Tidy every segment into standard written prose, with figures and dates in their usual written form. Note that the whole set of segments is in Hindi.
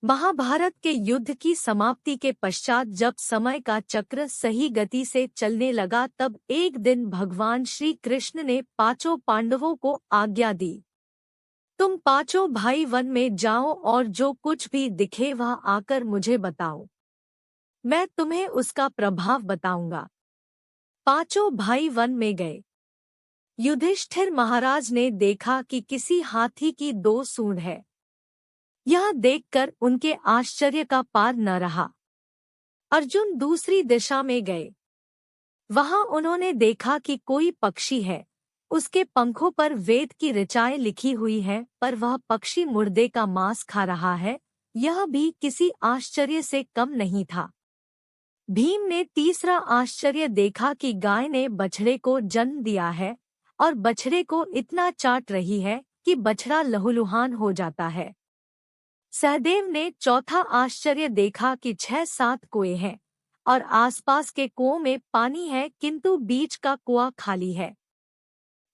महाभारत के युद्ध की समाप्ति के पश्चात जब समय का चक्र सही गति से चलने लगा तब एक दिन भगवान श्री कृष्ण ने पांचों पांडवों को आज्ञा दी, तुम पांचों भाई वन में जाओ और जो कुछ भी दिखे वह आकर मुझे बताओ, मैं तुम्हें उसका प्रभाव बताऊंगा। पांचों भाई वन में गए। युधिष्ठिर महाराज ने देखा कि किसी हाथी की दो सूंड है। यह देखकर उनके आश्चर्य का पार न रहा। अर्जुन दूसरी दिशा में गए। वहां उन्होंने देखा कि कोई पक्षी है, उसके पंखों पर वेद की ऋचाएं लिखी हुई है, पर वह पक्षी मुर्दे का मांस खा रहा है। यह भी किसी आश्चर्य से कम नहीं था। भीम ने तीसरा आश्चर्य देखा कि गाय ने बछड़े को जन्म दिया है और बछड़े को इतना चाट रही है कि बछड़ा लहूलुहान हो जाता है। सहदेव ने चौथा आश्चर्य देखा कि 6-7 कुएं हैं और आसपास के कुओं में पानी है, किंतु बीच का कुआं खाली है।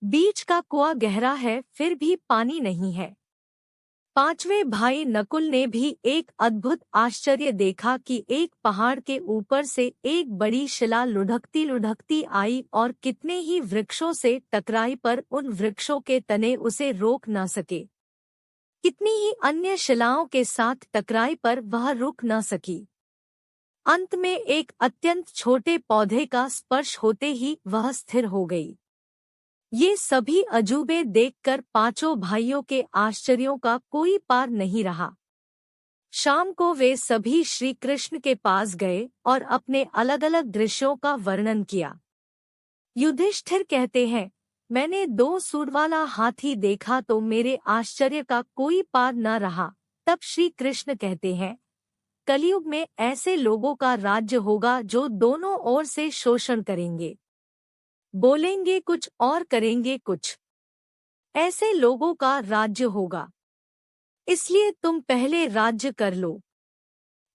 बीच का कुआं गहरा है, फिर भी पानी नहीं है। पांचवें भाई नकुल ने भी एक अद्भुत आश्चर्य देखा कि एक पहाड़ के ऊपर से एक बड़ी शिला लुढ़कती लुढ़कती आई और कितने ही वृक्षों से टकराई, पर उन वृक्षों के तने उसे रोक न सके। कितनी ही अन्य शिलाओं के साथ टकराई, पर वह रुक न सकी। अंत में एक अत्यंत छोटे पौधे का स्पर्श होते ही वह स्थिर हो गई। ये सभी अजूबे देखकर पांचों भाइयों के आश्चर्यों का कोई पार नहीं रहा। शाम को वे सभी श्री कृष्ण के पास गए और अपने अलग अलग दृश्यों का वर्णन किया। युधिष्ठिर कहते हैं, मैंने 2 सूंड वाला हाथी देखा तो मेरे आश्चर्य का कोई पार न रहा। तब श्री कृष्ण कहते हैं, कलयुग में ऐसे लोगों का राज्य होगा जो दोनों ओर से शोषण करेंगे, बोलेंगे कुछ और करेंगे कुछ। ऐसे लोगों का राज्य होगा, इसलिए तुम पहले राज्य कर लो।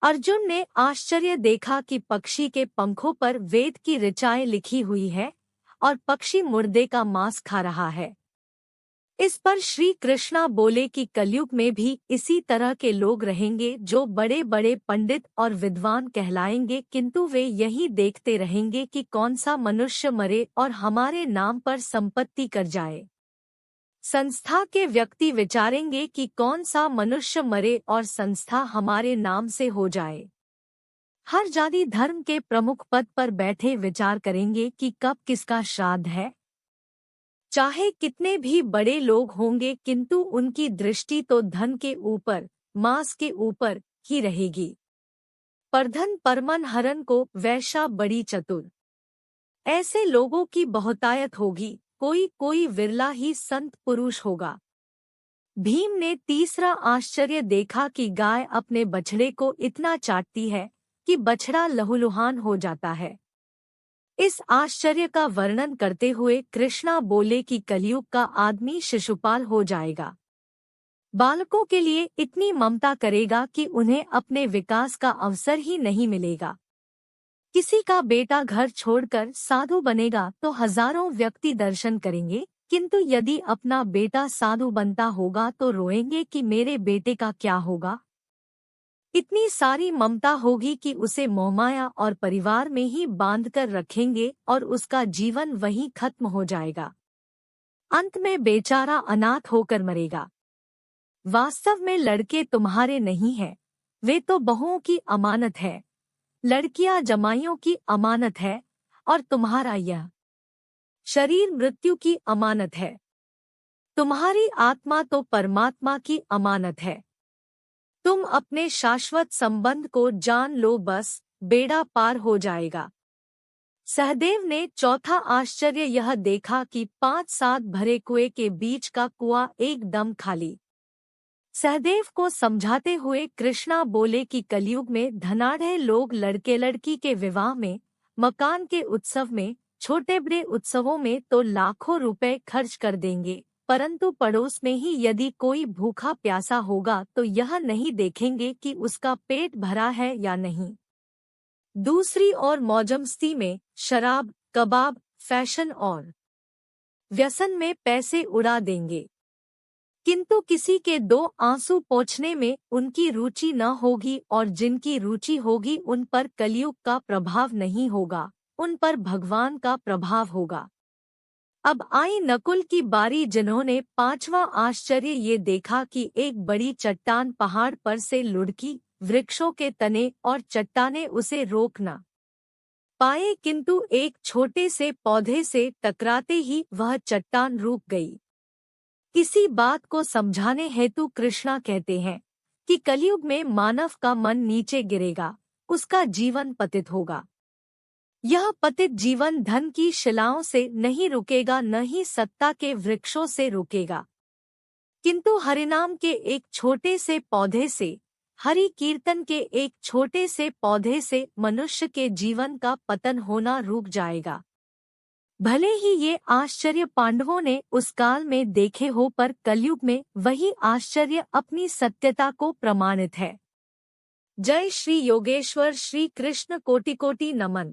अर्जुन ने आश्चर्य देखा कि पक्षी के पंखों पर वेद की ऋचाएं लिखी हुई है और पक्षी मुर्दे का मांस खा रहा है। इस पर श्री कृष्णा बोले कि कलयुग में भी इसी तरह के लोग रहेंगे जो बड़े बड़े पंडित और विद्वान कहलाएंगे, किंतु वे यही देखते रहेंगे कि कौन सा मनुष्य मरे और हमारे नाम पर संपत्ति कर जाए। संस्था के व्यक्ति विचारेंगे कि कौन सा मनुष्य मरे और संस्था हमारे नाम से हो जाए। हर जाति धर्म के प्रमुख पद पर बैठे विचार करेंगे कि कब किसका श्राद्ध है। चाहे कितने भी बड़े लोग होंगे, किंतु उनकी दृष्टि तो धन के ऊपर, मांस के ऊपर ही रहेगी। परधन परमन हरन को वैश्या बड़ी चतुर। ऐसे लोगों की बहुतायत होगी, कोई कोई विरला ही संत पुरुष होगा। भीम ने तीसरा आश्चर्य देखा कि गाय अपने बछड़े को इतना चाटती है कि बछड़ा लहूलुहान हो जाता है। इस आश्चर्य का वर्णन करते हुए कृष्णा बोले कि कलयुग का आदमी शिशुपाल हो जाएगा। बालकों के लिए इतनी ममता करेगा कि उन्हें अपने विकास का अवसर ही नहीं मिलेगा। किसी का बेटा घर छोड़कर साधु बनेगा तो हजारों व्यक्ति दर्शन करेंगे, किंतु यदि अपना बेटा साधु बनता होगा तो रोएंगे कि मेरे बेटे का क्या होगा। इतनी सारी ममता होगी कि उसे मोहमाया और परिवार में ही बांधकर रखेंगे और उसका जीवन वहीं खत्म हो जाएगा। अंत में बेचारा अनाथ होकर मरेगा। वास्तव में लड़के तुम्हारे नहीं हैं, वे तो बहुओं की अमानत है। लड़कियां जमाइयों की अमानत है और तुम्हारा यह शरीर मृत्यु की अमानत है। तुम्हारी आत्मा तो परमात्मा की अमानत है। तुम अपने शाश्वत संबंध को जान लो, बस बेड़ा पार हो जाएगा। सहदेव ने चौथा आश्चर्य यह देखा कि 5-7 भरे कुएं के बीच का कुआं एकदम खाली। सहदेव को समझाते हुए कृष्णा बोले कि कलयुग में धनाढ़ लोग लड़के लड़की के विवाह में, मकान के उत्सव में, छोटे बड़े उत्सवों में तो लाखों रुपए खर्च कर देंगे, परंतु पड़ोस में ही यदि कोई भूखा प्यासा होगा तो यह नहीं देखेंगे कि उसका पेट भरा है या नहीं। दूसरी ओर मौजमस्ती में, शराब, कबाब, फैशन और व्यसन में पैसे उड़ा देंगे। किंतु किसी के दो आंसू पोंछने में उनकी रुचि न होगी, और जिनकी रुचि होगी उन पर कलयुग का प्रभाव नहीं होगा, उन पर भगवान का प्रभाव होगा। अब आई नकुल की बारी, जिन्होंने पांचवा आश्चर्य ये देखा कि एक बड़ी चट्टान पहाड़ पर से लुढ़की, वृक्षों के तने और चट्टानें उसे रोक न पाए, किंतु एक छोटे से पौधे से टकराते ही वह चट्टान रुक गई। इसी बात को समझाने हेतु कृष्णा कहते हैं कि कलयुग में मानव का मन नीचे गिरेगा, उसका जीवन पतित होगा। यह पतित जीवन धन की शिलाओं से नहीं रुकेगा, न ही सत्ता के वृक्षों से रुकेगा, किंतु हरिनाम के एक छोटे से पौधे से, हरि कीर्तन के एक छोटे से पौधे से मनुष्य के जीवन का पतन होना रुक जाएगा। भले ही ये आश्चर्य पांडवों ने उस काल में देखे हो, पर कलयुग में वही आश्चर्य अपनी सत्यता को प्रमाणित है। जय श्री योगेश्वर, श्री कृष्ण कोटि कोटि नमन।